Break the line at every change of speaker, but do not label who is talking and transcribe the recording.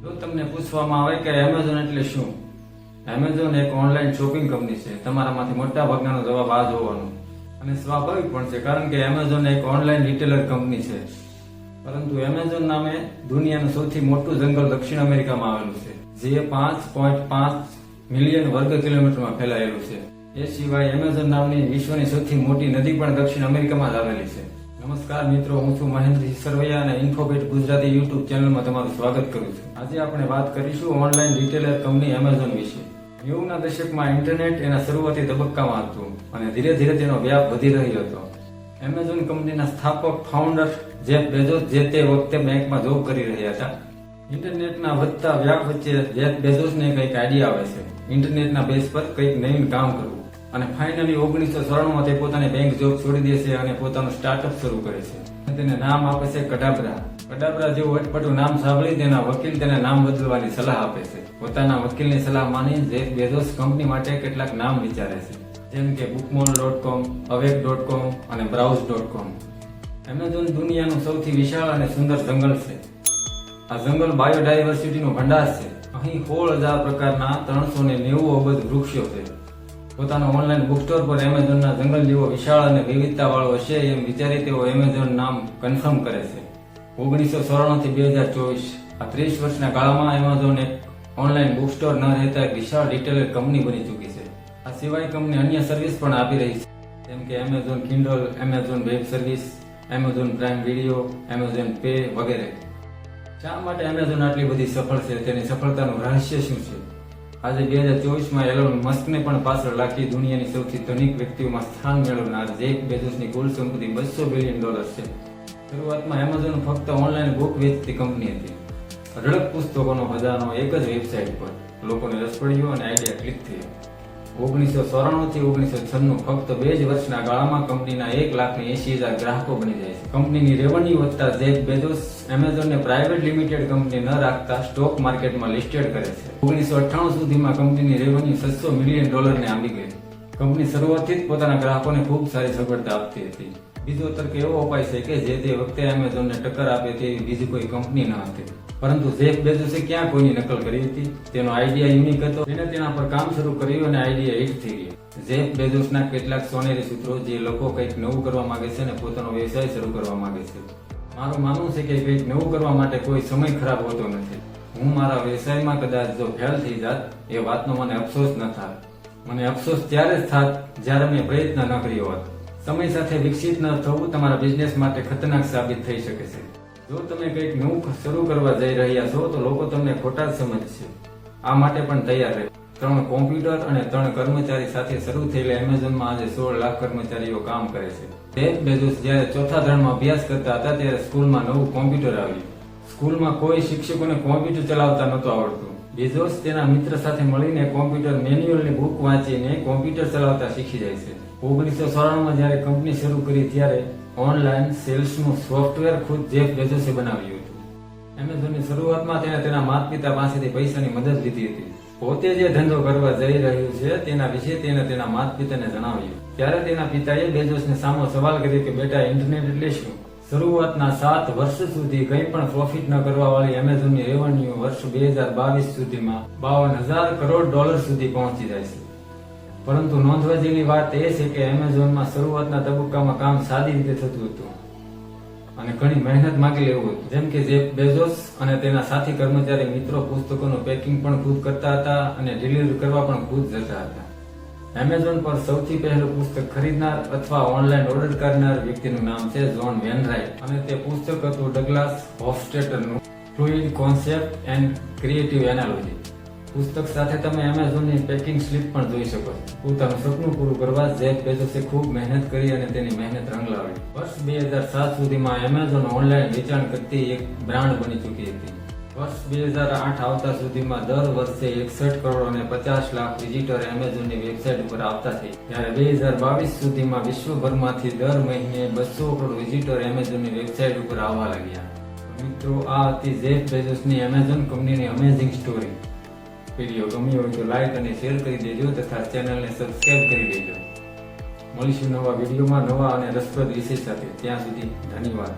જો તમને પૂછવામાં આવે કે એમેઝોન એટલે શું, એમેઝોન એક ઓનલાઈન શોપિંગ કંપની છે. તમારામાંથી મોટા ભાગનાનો જવાબ આ જ હોવાનો અને સ્વાભાવિક પણ છે, કારણ કે એમેઝોન એક ઓનલાઈન રિટેલર કંપની છે. પરંતુ એમેઝોન નામે દુનિયાનું સૌથી મોટું જંગલ દક્ષિણ અમેરિકામાં આવેલું છે, જે 5.5 મિલિયન વર્ગ કિલોમીટરમાં ફેલાયેલું છે. એ સિવાય એમેઝોન નામની વિશ્વની સૌથી મોટી નદી પણ દક્ષિણ અમેરિકામાં જ આવેલી છે. નમસ્કાર મિત્રો, હું છું મહેન્દ્ર સરવૈયા અને ઇન્ફોબેટ ગુજરાતી યુટ્યુબ ચેનલમાં તમારું સ્વાગત કરું છું. આજે આપણે વાત કરીશું ઓનલાઈન રિટેલર કંપની એમેઝોન વિશે. 90ના દશકમાં ઇન્ટરનેટ એના શરૂઆતી તબક્કામાં હતું અને ધીરે ધીરે તેનો વ્યાપ વધી રહ્યો હતો. એમેઝોન કંપનીના સ્થાપક ફાઉન્ડર જેફ બેઝોસ જે તે વખતે બેંકમાં જોબ કરી રહ્યા હતા. ઇન્ટરનેટના વધતા વ્યાપ વચ્ચે જેફ બેઝોસને કંઈક આઈડિયા આવે છે, ઇન્ટરનેટના બેઝ પર કંઈક નવીન કામ કરવું. અને ફાઇનલી 1994માં તે પોતાની બેંક જોબ છોડી દે છે અને પોતાનું સ્ટાર્ટઅપ શરૂ કરે છે. તેને નામ આપે છે કડાબ્રા. કડાબ્રા જેવું અટપટું નામ સાંભળી તેના વકીલ તેને નામ બદલવાની સલાહ આપે છે. પોતાના વકીલની સલાહ માની જેફ બેઝોસ કંપની માટે કેટલાક નામ વિચારે છે, જેમ કે bookmall.com, awake.com અને browse.com. એમેઝોન દુનિયાનું સૌથી વિશાળ અને સુંદર જંગલ છે. આ જંગલ બાયોડાયવર્સિટીનો ભંડાર છે. અહીં 16,000 પ્રકારના 390 અબજ વૃક્ષો છે. પોતાનો ઓનલાઈન બુક સ્ટોર પર એમેઝોનના જંગલ જેવો વિશાળ અને વિવિધતાવાળો હશે એમ વિચારી તેઓ એમેઝોન નામ કન્ફર્મ કરે છે. 1994 થી 2024 આ 30 વર્ષના ગાળામાં એમેઝોન એક ઓનલાઈન બુક સ્ટોર ન રહેતા એક વિશાળ રિટેલર કંપની બની ચૂકી છે. આ સિવાય કંપની અન્ય સર્વિસ પણ આપી રહી છે, જેમ કે Amazon Kindle, Amazon web service, Amazon prime video, Amazon pay વગેરે. શા માટે એમેઝોન આટલી બધી સફળ છે, તેની સફળતાનું રહસ્ય શું છે? આજે 2024માં એલોન મસ્કને પણ પાછળ રાખી દુનિયાની સૌથી ધનિક વ્યક્તિઓમાં સ્થાન મેળવનાર જેફ બેઝોસની કુલ સંપત્તિ $200 બિલિયન છે. શરૂઆતમાં એમેઝોન ફક્ત ઓનલાઈન બુક વેચતી કંપની હતી. અઢળક પુસ્તકોનો ખજાનો એક જ વેબસાઇટ પર. લોકોને રસ પડ્યો અને આઈડિયા ક્લિક થયો. 1994 થી 1996 ફક્ત 2 જ વર્ષના ગાળામાં કંપનીના 1,80,000 ગ્રાહકો બની જાય છે. કંપનીની રેવન્યુ વધતા જેફ બેઝોસ એમેઝોનને પ્રાઇવેટ લિમિટેડ કંપની ન રાખતા સ્ટોક માર્કેટમાં લિસ્ટેડ કરે છે. 1998 સુધીમાં કંપનીની રેવન્યુ $600 મિલિયન ને આંબી ગઈ. કંપની શરૂઆતથી જ પોતાના ગ્રાહકોને ખૂબ સારી સગવડતા આપતી હતી. બીજો તર્ક એવો અપાય છે કે જે તે વખતે એમેઝોનને ટક્કર આપે તેવી બીજી કોઈ કંપની ન હતી. પરંતુ જેફ બેઝોસે ક્યાં કોઈની નકલ કરી હતી? તેનો આઈડિયા યુનિક હતો. તેને તેના પર કામ શરૂ કર્યું અને આઈડિયા હિટ થઈ ગયો. જેફ બેઝોસના કેટલાક સોનેરી સૂત્રો જે લોકો કંઈક નવું કરવા માંગે છે અને પોતાનો વ્યવસાય શરૂ કરવા માંગે છે. મારું માનવું છે કે કંઈક નવું કરવા માટે કોઈ સમય ખરાબ હોતો નથી. હું મારા વ્યવસાયમાં કદાચ જો ફેલ થઈ જાત એ વાતનો મને અફસોસ ન થાત. મને અફસોસ ત્યારે જ થાત જ્યારે મેં પ્રયત્ન ન કર્યો હોત. સમય સાથે વિકસિત ન થવું તમારા બિઝનેસ માટે ખતરનાક સાબિત થઈ શકે છે. જો તમે કંઈક નવું શરૂ કરવા જઈ રહ્યા છો તો લોકો તમને ખોટા જ સમજશે. આ માટે પણ તૈયાર રહે. 3 કોમ્પ્યુટર અને 3 કર્મચારી સાથે શરૂ થયેલા એમેઝોનમાં આજે 16 લાખ કર્મચારીઓ કામ કરે છે. જેફ બેઝોસ જ્યારે 4થા ધોરણમાં અભ્યાસ કરતા હતા ત્યારે સ્કૂલમાં નવું કોમ્પ્યુટર આવ્યું. સ્કૂલમાં કોઈ શિક્ષકોને કોમ્પ્યુટર ચલાવતા નહોતું આવડતું. બેઝોસ તેના મિત્ર સાથે મળીને કોમ્પ્યુટર મેન્યુઅલની બુક વાંચીને કોમ્પ્યુટર ચલાવતા શીખી જાય છે. 1994માં જ્યારે કંપની શરૂ કરી ત્યારે ઓનલાઈન સેલ્સનું સોફ્ટવેર ખુદ જેફ બેઝોસે બનાવ્યું હતું. એમેઝોનની શરૂઆતમાં તેને તેના માતા પિતા પાસેથી પૈસાની મદદ લીધી હતી. પોતે જે ધંધો કરવા જઈ રહ્યું છે તેના વિશે તેને તેના માતા પિતાને જણાવ્યું. ત્યારે તેના પિતાએ બેઝોસને સામો સવાલ કર્યો કે બેટા, ઇન્ટરનેટ એટલે શું? શરૂઆતના 7 વર્ષ સુધી કંઈ પણ પ્રોફિટ ન કરવા વાળી એમેઝોનની રેવન્યુ વર્ષ 2022 સુધીમાં $52,000 કરોડ સુધી પહોંચી જાય છે. પરંતુ નોંધવા જેવી વાત એ છે કે એમેઝોનમાં શરૂઆતના તબક્કામાં કામ સાદી રીતે થતું હતું અને ઘણી મહેનત માંગી લેવું હતું. જેમ કે જેફ બેઝોસ અને તેના સાથી કર્મચારી મિત્રો પુસ્તકોનું પેકિંગ પણ ખુદ કરતા હતા અને ડિલિવરી કરવા પણ ખુદ જતા હતા. એમેઝોન પર સૌથી પહેલું પુસ્તક ખરીદનાર અથવા ઓનલાઈન ઓર્ડર કરનાર વ્યક્તિનું નામ છે જોન વેનરાઇટ અને તે પુસ્તક હતું ડગલાસ હોફસ્ટેટરનું fluid concept and creative analogy. પુસ્તક સાથે તમે એમેઝોનની પેકિંગ સ્લિપ પણ જોઈ શકો છો. પોતાનું સપનું પૂરું કરવા જેફ બેઝોસે ખૂબ મહેનત કરી અને તેની મહેનત રંગ લાવી. વર્ષ 2007 સુધીમાં એમેઝોન ઓનલાઈન વેચાણ કરતી એક બ્રાન્ડ બની ચૂકી હતી. વર્ષ 2008 આવતા સુધીમાં દર વર્ષે 61 કરોડ અને 50 લાખ વિઝિટર એમેઝોનની વેબસાઇટ ઉપર આવતા થઈ. જ્યારે 2022 સુધીમાં વિશ્વભરમાંથી દર મહિને 200 કરોડ વિઝિટર એમેઝોનની વેબસાઇટ ઉપર આવવા લાગ્યા. મિત્રો, આ હતી જેફ બેઝોસની એમેઝોન કંપનીની અમેઝિંગ સ્ટોરી. વિડીયો ગમ્યો હોય તો લાઈક અને શેર કરી દેજો તથા ચેનલને સબસ્ક્રાઇબ કરી દેજો. મળીશું નવા વિડીયોમાં નવા અને રસપ્રદ વિષય સાથે. ત્યાં સુધી ધન્યવાદ.